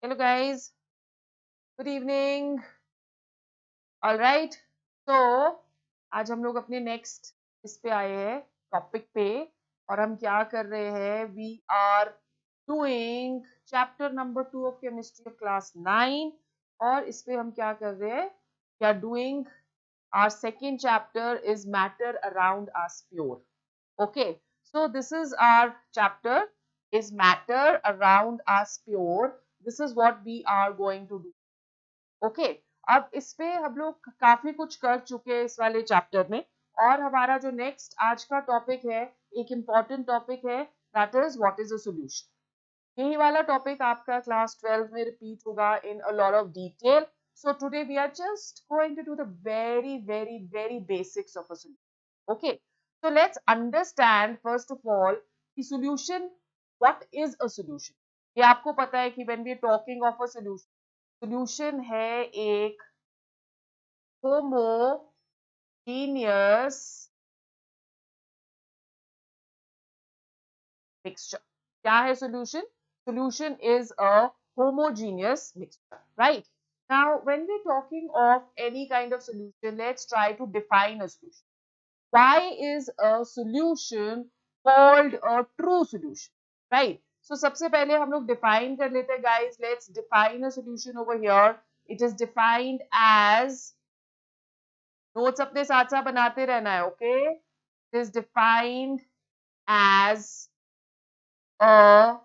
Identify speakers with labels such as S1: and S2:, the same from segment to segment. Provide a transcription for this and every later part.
S1: Hello guys, good evening. All right. So आज हम लोग अपने नेक्स्ट इस पे आए हैं टॉपिक पे और हम क्या कर रहे हैं we are doing chapter number 2 of chemistry of class 9 और इस पे हम क्या कर रहे हैं we are doing our second chapter is matter around us pure. Okay, so this is our chapter is matter around us pure. This is what we are going to do. Okay, अब इस पे हम लोग काफी कुछ कर चुके हैं इस वाले चैप्टर में और हमारा जो नेक्स्ट आज का टॉपिक है एक इम्पॉर्टेंट टॉपिक है that is what is a solution. यही वाला टॉपिक आपका क्लास 12 में रिपीट होगा in a lot of detail. So today we are just going to do the very basics of a solution. Okay, so let's understand first of all the solution. What is a solution? ये आपको पता है कि when we are talking of a solution, solution है एक homogeneous mixture. क्या है solution? Solution is a homogeneous mixture, right? Now, when we're talking of any kind of solution, let's try to define a solution. Why is a solution called a true solution, right? So, सबसे पहले हम लोग define कर लेते हैं, guys. Let's define a solution over here. It is defined as notes अपने साथ साथ बनाते रहना है, okay? It is defined as a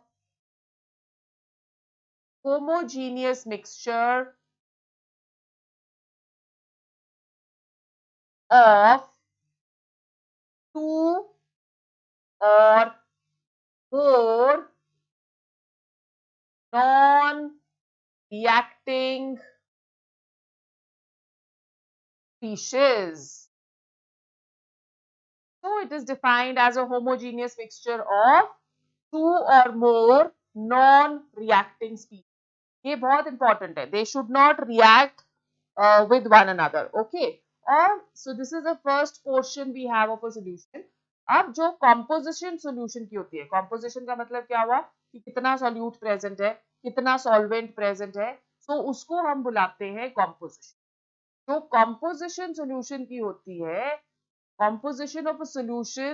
S1: homogeneous mixture of two or more non-reacting species. So it is defined as a homogeneous mixture of two or more non-reacting species. ये बहुत important है. They should not react with one another. Okay. और so this is the first portion we have of a solution. अब जो composition solution की होती है, composition का मतलब क्या हुआ कि कितना solute present है, कितना solvent present है, so उसको हम बुलाते हैं composition. जो composition solution की होती है, composition of a solution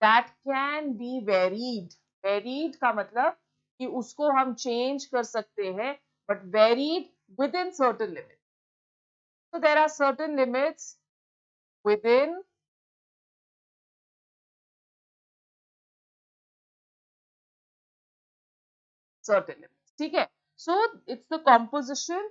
S1: that can be varied. Varied का मतलब कि उसको हम change कर सकते हैं, but varied within certain limits. So there are certain limits within certain limits. ठीक है. So it's the composition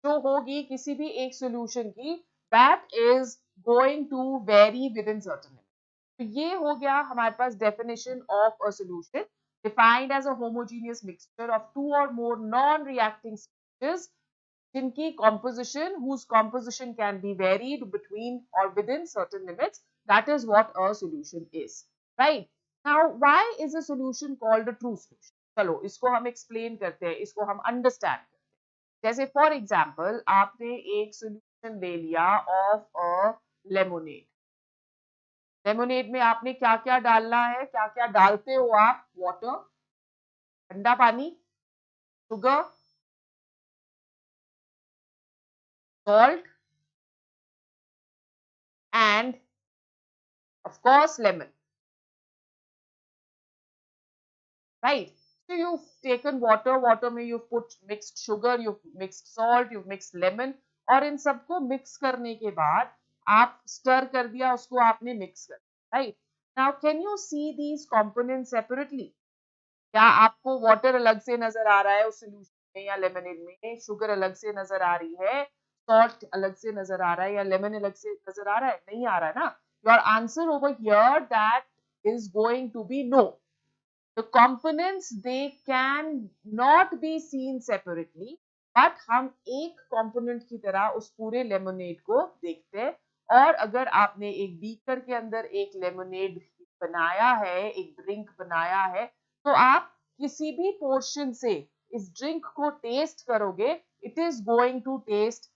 S1: जो होगी किसी भी एक solution की that is going to vary within certain limits. तो ये हो गया हमारे पास definition of a solution defined as a homogeneous mixture of two or more non-reacting species जिनकी composition whose composition can be varied between or within certain limits. That is what a solution is, right? Now, why is a solution called a true solution? चलो इसको हम explain करते हैं, इसको हम understand करते हैं. जैसे for example, आपने एक solution ले लिया of a lemonade. लेमोनेड में आपने क्या क्या डालना है, क्या क्या डालते हो आप? वाटर, ठंडा पानी, sugar, salt and of course lemon, right? So you've taken water, water में you've put mixed sugar, you've mixed salt, you've mixed lemon और इन सबको मिक्स करने के बाद आप स्टर कर दिया, उसको आपने मिक्स कर दिया, right? Now can you see these components separately? क्या आपको वाटर अलग से नजर आ रहा है उस सोल्यूशन में या लेमनेड में? शुगर अलग से नजर आ रही है, सॉल्ट अलग से नजर आ रहा है या लेमन अलग से नजर आ रहा है? नहीं आ रहा है ना. Your answer over here that is going to be no. The components they can not be seen separately, but हम एक component की तरह उस पूरे lemonade को देखते हैं. और अगर आपने एक बीकर के अंदर एक lemonade बनाया है, एक ड्रिंक बनाया है, तो आप किसी भी पोर्शन से इस ड्रिंक को टेस्ट करोगे, it is going to taste.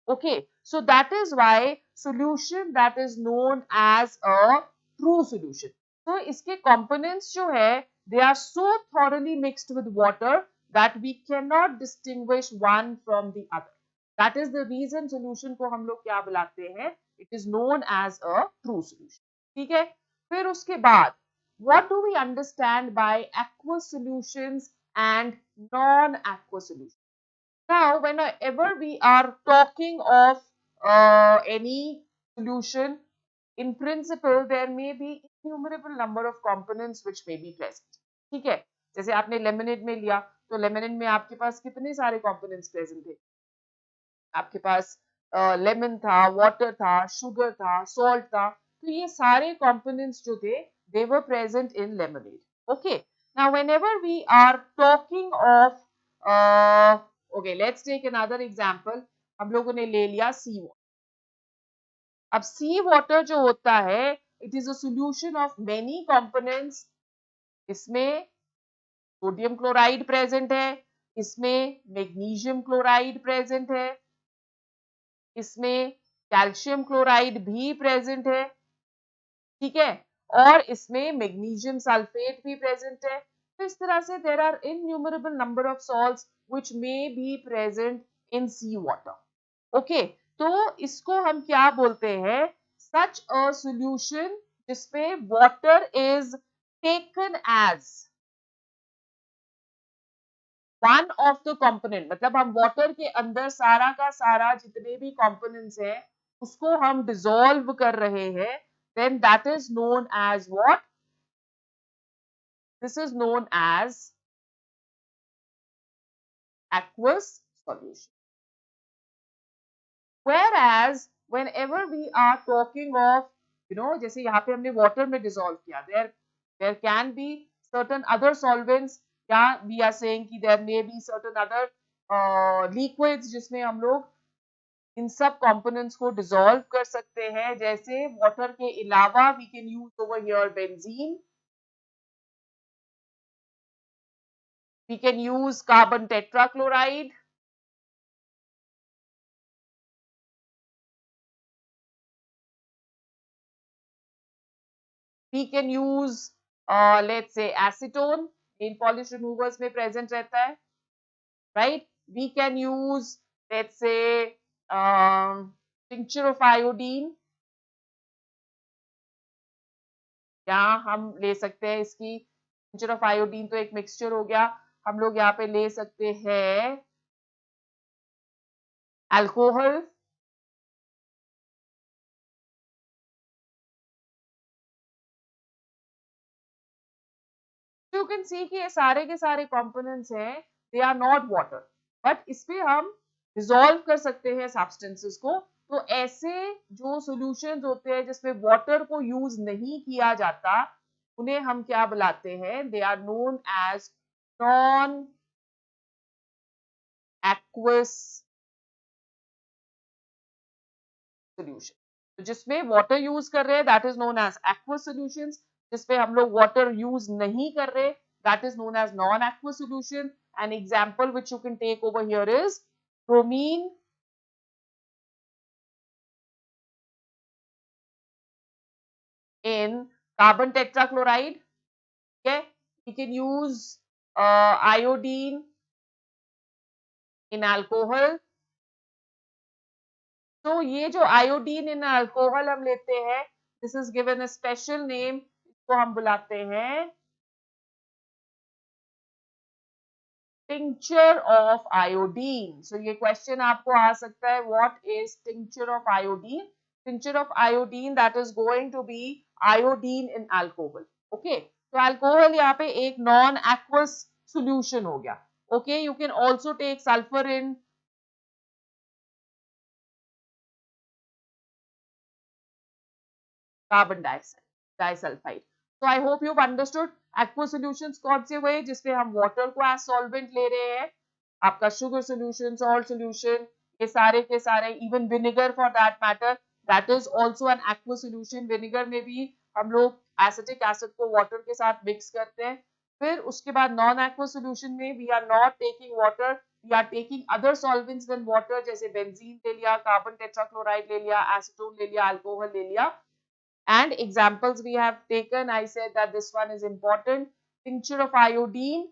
S1: Okay, so that is why solution that is known as a true solution. So इसके components जो है they are so thoroughly mixed with water that we cannot distinguish one from the other. That is the reason solution को हम लोग क्या बुलाते हैं? It is known as a true solution. ठीक है? फिर उसके बाद what do we understand by aqueous solutions and non-aqueous solutions? Now, whenever we are talking of any solution, in principle, there may be innumerable number of components which may be present. ठीक है? जैसे आपने lemonade में लिया, तो lemonade में आपके पास कितने सारे components present थे? आपके पास लेमन था, वाटर था, शुगर था, सॉल्ट था, तो ये सारे कंपोनेंट्स जो थे they were present in lemonade. Okay, now whenever we are talking of okay, let's take another example. हम लोगों ने ले लिया सी वाटर. अब सी वाटर जो होता है it is a solution of many components. इसमें सोडियम क्लोराइड प्रेजेंट है, इसमें मैग्नीशियम क्लोराइड प्रेजेंट है, इसमें कैल्शियम क्लोराइड भी प्रेजेंट है. ठीक है, और इसमें मैग्नीशियम सल्फेट भी प्रेजेंट है. तो इस तरह से there are innumerable number of salts which may be present in sea water. Okay, तो इसको हम क्या बोलते हैं? सच अ सॉल्यूशन जिसपे water is taken as one of the component. मतलब हम वाटर के अंदर सारा का सारा जितने भी कंपोनेंट्स हैं उसको हम डिसॉल्व कर रहे हैं, then that is known as what? This is known as aqueous solution. Whereas whenever we are talking of, जैसे यहाँ पे हमने water में dissolve किया, there can be certain other solvents, या we are saying कि there may be certain other liquids जिसमें हम लोग इन सब components को dissolve कर सकते हैं. जैसे water के अलावा we can use over here benzene, we can use carbon tetrachloride, we can use let's say acetone, nail polish removers में present रहता है, right? We can use let's say tincture of iodine, या हम ले सकते हैं इसकी tincture of iodine तो एक mixture हो गया. हम लोग यहाँ पे ले सकते हैं alcohol, you can see कि ये सारे के सारे components हैं, they are not water, but इसपे हम dissolve कर सकते हैं substances को. तो ऐसे जो solutions होते हैं जिसमें water को use नहीं किया जाता उन्हें हम क्या बुलाते हैं? They are known as non-aqueous solution. तो जिसमें water use कर रहे हैं that is known as aqueous solutions. जिसपे हम लोग water use नहीं कर रहे that is known as non-aqueous solution. An example which you can take over here is bromine, in carbon tetrachloride. Okay, we can use iodine in alcohol. तो ये जो iodine in alcohol हम लेते हैं, this is given a special name, इसको हम बुलाते हैं tincture of iodine. So ये question आपको आ सकता है, what is tincture of iodine? Tincture of iodine, that is going to be iodine in alcohol. Okay, तो alcohol यहाँ पे एक non aqueous solution हो गया. Okay, you can also take sulfur in carbon disulfide. So I hope you've understood aqueous solutions कौन से हुए जिसपे हम water को as solvent ले रहे हैं. आपका sugar solution, salt solution, ये सारे के सारे, even vinegar for that matter, that is also an aqueous solution. vinegar में भी हम लोग acetic acid को water के साथ mix करते हैं. फिर उसके बाद non aqueous solution में we are not taking water, we are taking other solvents than water, जैसे benzene ले लिया, carbon tetrachloride ले लिया, acetone ले लिया, alcohol ले लिया. And examples we have taken, I said that this one is important. Tincture of iodine,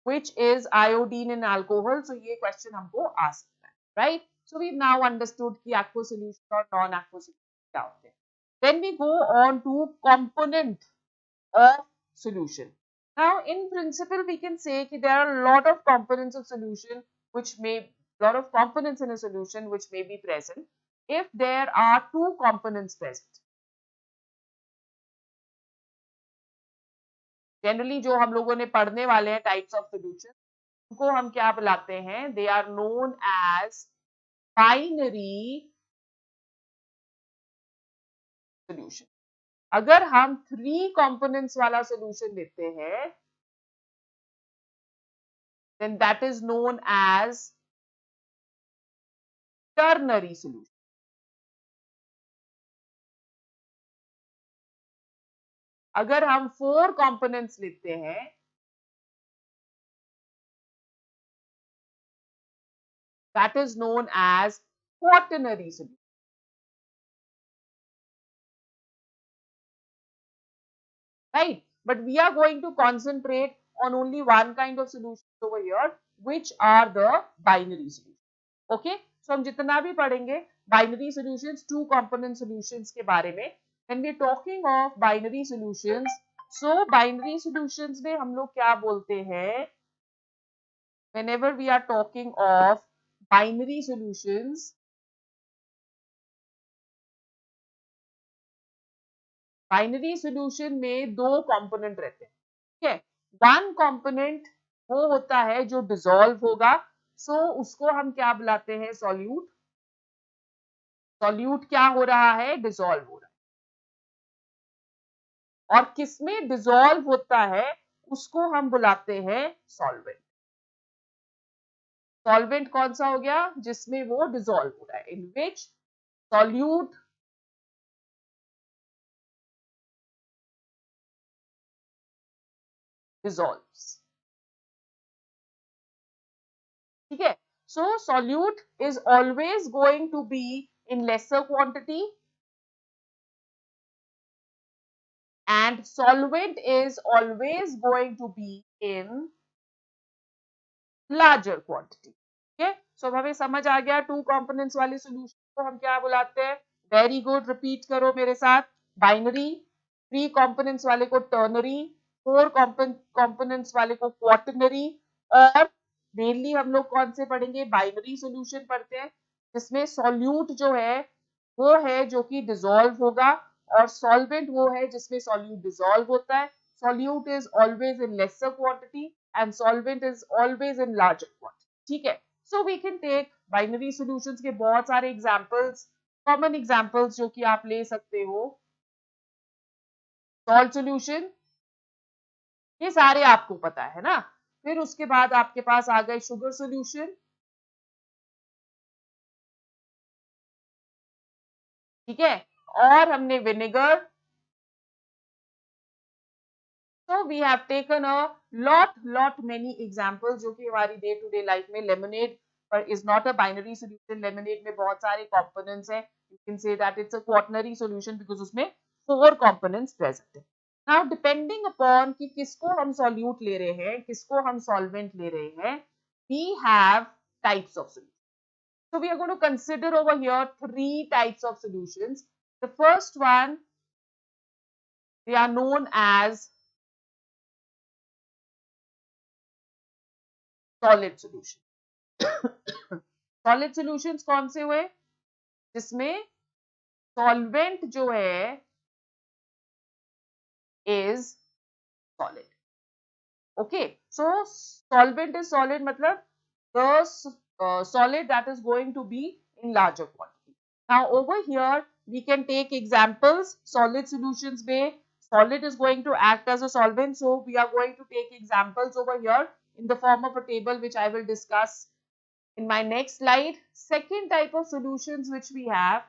S1: which is iodine in alcohol. So ये question हमको आ सकता है, right? So we've now understood कि aqueous solution और non-aqueous solution क्या होते हैं. Then we go on to component of solution. Now, in principle, we can say that there are a lot of components of solution which may, lot of components in a solution which may be present if there are two components present. Generally, जो हम लोगों ने पढ़ने वाले हैं types of solution, उनको हम क्या बुलाते हैं? They are known as binary solution. अगर हम 3 components वाला solution लेते हैं, then that is known as ternary solution. अगर हम 4 components लेते हैं, that is known as quaternary solution. Right? But we are going to concentrate on only one kind of solution over here, which are the binary solutions. Okay? So हम जितना भी पढ़ेंगे binary solutions, two component solutions के बारे में. When we are talking of binary solutions, so binary solutions में हम लोग क्या बोलते हैं? Whenever we are talking of binary solutions, binary solution में 2 कंपोनेंट रहते हैं, ठीक है. वन कंपोनेंट वो होता है जो डिसॉल्व होगा, सो उसको हम क्या बुलाते हैं? सॉल्यूट. सॉल्यूट क्या हो रहा है? डिसॉल्व हो रहा है. और किसमें डिसॉल्व होता है उसको हम बुलाते हैं सॉल्वेंट. सॉल्वेंट कौन सा हो गया? जिसमें वो डिसॉल्व हो रहा है. इन विच सॉल्यूट dissolves. ठीक है. So solute is always going to be in lesser quantity and solvent is always going to be in larger quantity. Okay. So अब हमें समझ आ गया टू कंपोनेंट्स वाले सॉल्यूशन को हम क्या बुलाते हैं? Very good. रिपीट करो मेरे साथ. बाइनरी. 3 कंपोनेंट्स वाले को टर्नरी. 4 कंपोनेंट्स वाले को क्वाटरनरी. और मेनली हम लोग कौन से पढ़ेंगे? बाइनरी सॉल्यूशन पढ़ते हैं जिसमें सॉल्यूट जो है वो है जो कि डिसॉल्व होगा और सॉल्वेंट वो है जिसमें सॉल्यूट डिसॉल्व होता है. Solute is always in lesser quantity and solvent is always in larger quantity. ठीक है. So we can take binary solutions के बहुत सारे एग्जांपल्स, कॉमन एग्जांपल्स जो कि आप ले सकते हो. सॉल्ट सॉल्यूशन ये सारे आपको पता है ना. फिर उसके बाद आपके पास आ गए शुगर सॉल्यूशन. ठीक है. और हमने vinegar. So we have taken a lot many examples जो कि हमारी day to day life में lemonade पर is not a binary solution. lemonade में बहुत सारे components हैं. You can say that it's a quaternary solution because उसमें 4 components present है. Now depending upon कि किसको हम solute ले रहे हैं, किसको हम solvent ले रहे हैं, we have types of solutions. So we are going to consider over here 3 types of solutions. The first one, they are known as solid solution. Solid solutions कौन से हुए? जिसमें सॉल्वेंट जो है is solid. Okay. So solvent is solid मतलब the solid that is going to be in larger quantity. Now over here we can take examples. Solid solutions में solid is going to act as a solvent, so we are going to take examples over here in the form of a table which I will discuss in my next slide. Second type of solutions which we have,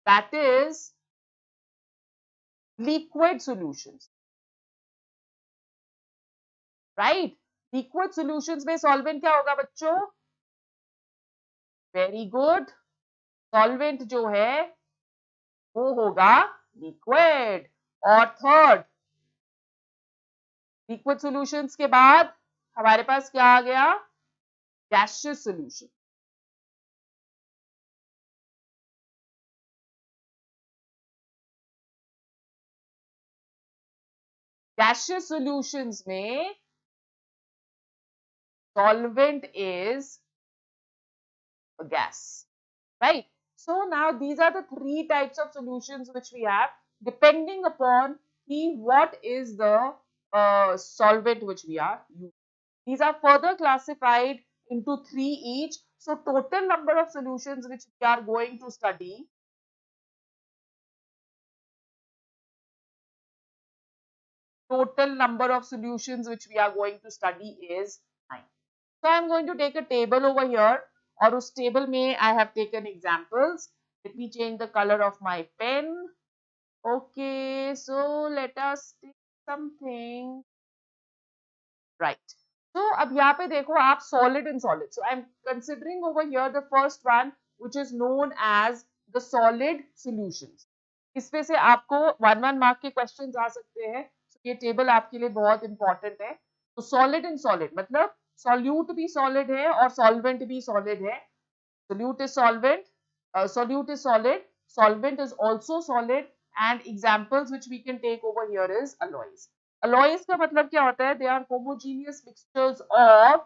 S1: that is liquid solutions. Right? Liquid solutions में solvent क्या होगा बच्चों? Very good. Solvent जो है वो होगा liquid. और third, liquid solutions के बाद हमारे पास क्या आ गया, गैसियस सॉल्यूशन। गैसियस सॉल्यूशंस में solvent is a gas, right? So now these are the three types of solutions which we have depending upon what is the solvent which we are using. These are further classified into three each. So total number of solutions which we are going to study, total number of solutions which we are going to study is 9. So I am going to take a table over here, और उस table में I have taken examples. Let me change the color of my pen. Okay, so let us take something. Right. So अब यहाँ पे देखो आप solid and solid. So I'm considering over here the first one which is known as the solid solutions. इसमें से आपको 1 mark के questions आ सकते हैं. So ये टेबल आपके लिए बहुत इंपॉर्टेंट है. तो solid and solid मतलब solute भी solid है और solvent भी solid है. Solute is solvent, solute is solid, solvent is also solid, and examples which we can take over here is alloys. Alloys का मतलब क्या होता है? They are homogeneous mixtures of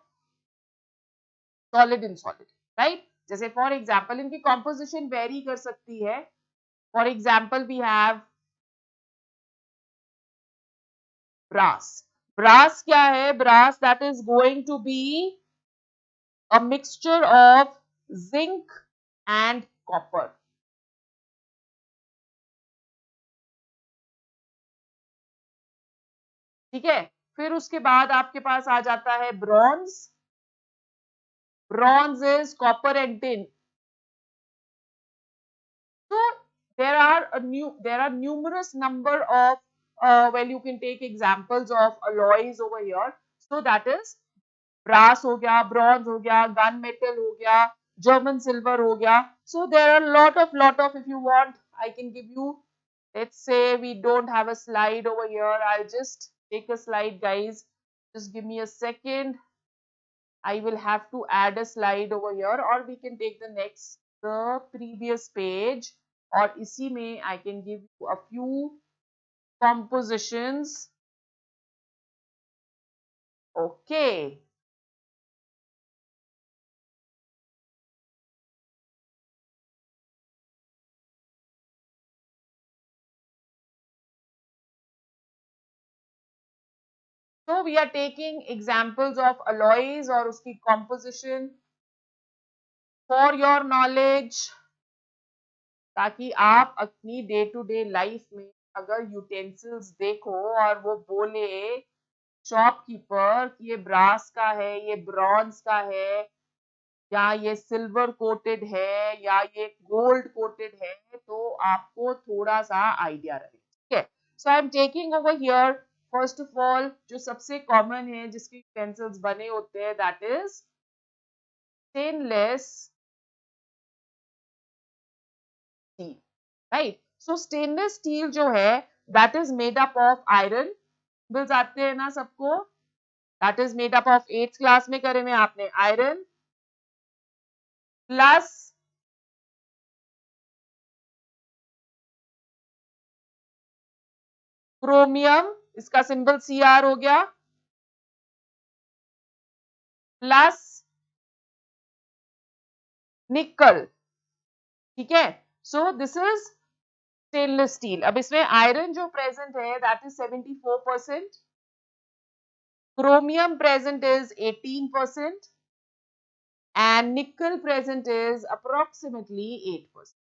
S1: solid and solid, right? जैसे for example इनकी composition vary कर सकती है. For example we have brass. Brass क्या है? Brass that is going to be a mixture of zinc and copper. ठीक है, फिर उसके बाद आपके पास आ जाता है bronze. Bronze is copper and tin. So there are numerous number of well you can take examples of alloys over here. So that is brass हो गया, bronze हो गया, gun metal हो गया, German silver हो गया. So there are lot of if you want I can give you. Let's say we don't have a slide over here. I'll just take a slide, guys. Just give me a second. I will have to add a slide over here, or we can take the previous page, or इसी में I can give you a few compositions. Okay. So we are taking examples of alloys और उसकी composition for your knowledge, ताकि आप अपनी day to day life में अगर utensils देखो और वो बोले शॉपकीपर कि ये ब्रास का है, ये ब्रॉन्ज का है, या ये सिल्वर कोटेड है, या ये गोल्ड कोटेड है, तो आपको थोड़ा सा आइडिया रहे. ठीक है. So I am taking over here first of all जो सबसे कॉमन है जिसके यूटेंसिल्स बने होते हैं that is stainless steel. Right. So stainless steel जो है that is made up of iron. Bills आते हैं ना सबको. That is made up of 8th class में करे में आपने आयरन प्लस क्रोमियम, इसका सिंबल Cr हो गया, प्लस निकल. ठीक है. So this is stainless steel. अब इसमें आयरन जो प्रेजेंट है that is 74%, chromium present is 18% and निकल प्रेजेंट इज अप्रोक्सीमेटली 8%.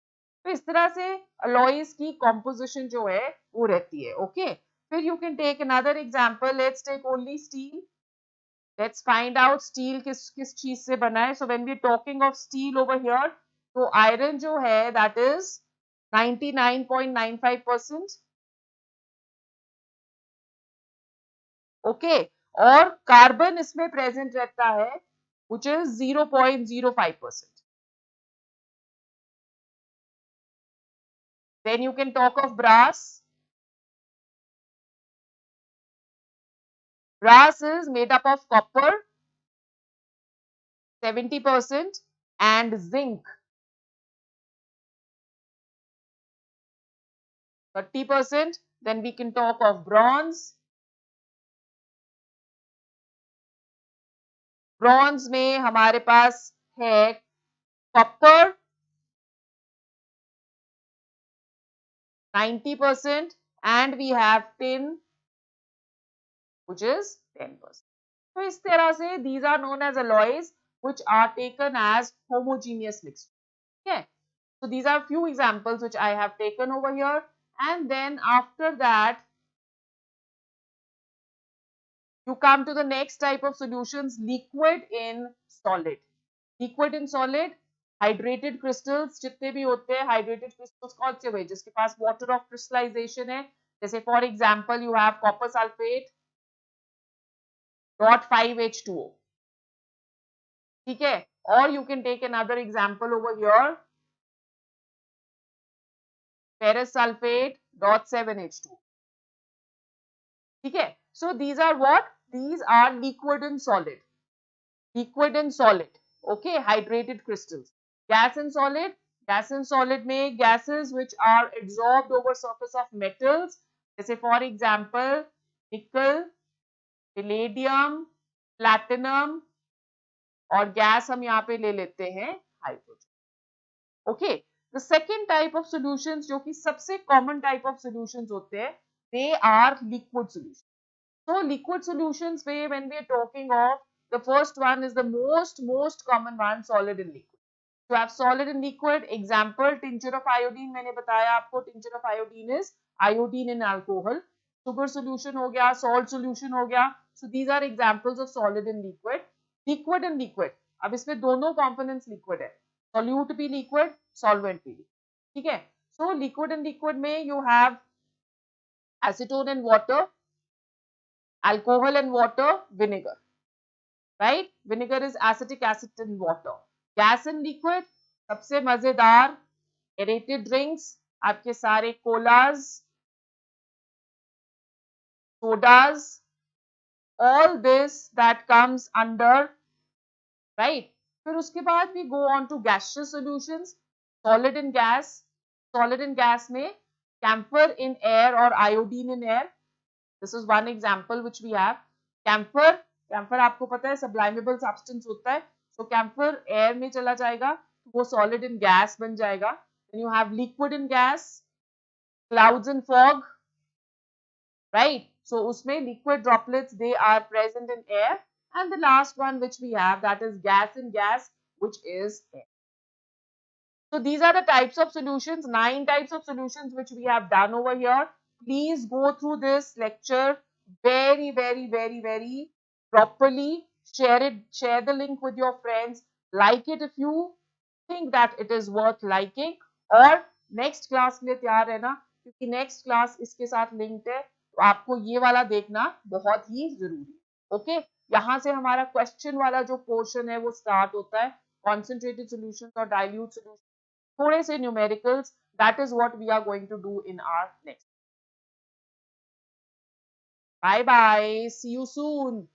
S1: तो इस तरह से अलॉयज की कॉम्पोजिशन जो है वो रहती है. ओके. फिर you can take another example. Let's take only steel. Let's find out steel किस किस चीज से बना है. So when we talking of steel over here, तो आयरन जो है दैट इज 99.95%. ओके. और कार्बन इसमें प्रेजेंट रहता है which is 0.05%. Then you can talk of brass. Brass is made up of copper 70% and zinc 30%. Then we can talk of bronze. Bronze में हमारे पास है copper 90% and we have tin which is 10%. तो इस तरह से these are known as alloys which are taken as homogeneous mixture. Okay, so these are few examples which I have taken over here, and then after that you come to the next type of solutions, liquid in solid. Liquid in solid, hydrated crystals जितने भी होते हैं, hydrated crystals कौन से हुए जिसके पास water of crystallization है, जैसे for example you have copper sulphate .5H2O. ठीक है, और you can take another example over here, ferrous sulfate .7H2O. ठीक है, so these are what? These are liquid and solid. Liquid and solid. Okay, hydrated crystals. Gas and solid. Gas and solid में gases which are absorbed over surface of metals. जैसे for example nickel, palladium, platinum, और gas हम यहाँ पे ले लेते हैं hydrogen. Okay, the second type of solutions जो कि सबसे common type of solutions होते हैं, they are liquid solutions. So liquid solutions में when we are talking of, the first one is the most common one, solid and liquid. So have solid and liquid. Example, tincture of iodine. मैंने बताया आपको tincture of iodine is iodine in alcohol. Sugar solution हो गया, salt solution हो गया. So these are examples of solid and liquid. Liquid and liquid. अब इसमें दोनों components liquid है. Solute भी liquid, solvent भी. ठीक है. So liquid and liquid में you have acetone and water, alcohol and water, vinegar. Right? Vinegar is acetic acid and water. Gas and liquid, सबसे मजेदार aerated drinks, आपके सारे colas, sodas, all this that comes under, right? फिर उसके बाद we go on to gaseous solutions, solid and gas. Solid and gas में camphor in air or iodine in air. This is one example which we have. Camphor, camphor आपको पता है sublimable substance होता है. So camphor air में चला जाएगा, वो solid and gas बन जाएगा. Then you have liquid and gas, clouds and fog, right? So उसमें liquid droplets they are present in air, and the last one which we have, that is gas and gas, which is air. So these are the types of solutions, 9 types of solutions which we have done over here. Please go through this lecture very properly. Share the link with your friends. Like it if you think that it is worth liking. और next class के लिए तैयार रहना, क्योंकि next class इसके साथ linked है, तो आपको ये वाला देखना बहुत ही जरूरी है. ओके, यहाँ से हमारा क्वेश्चन वाला जो पोर्शन है वो स्टार्ट होता है. कॉन्सेंट्रेटेड सॉल्यूशंस और डाइल्यूट सॉल्यूशंस, थोड़े से numericals. That is what we are going to do in our next. Bye bye, see you soon.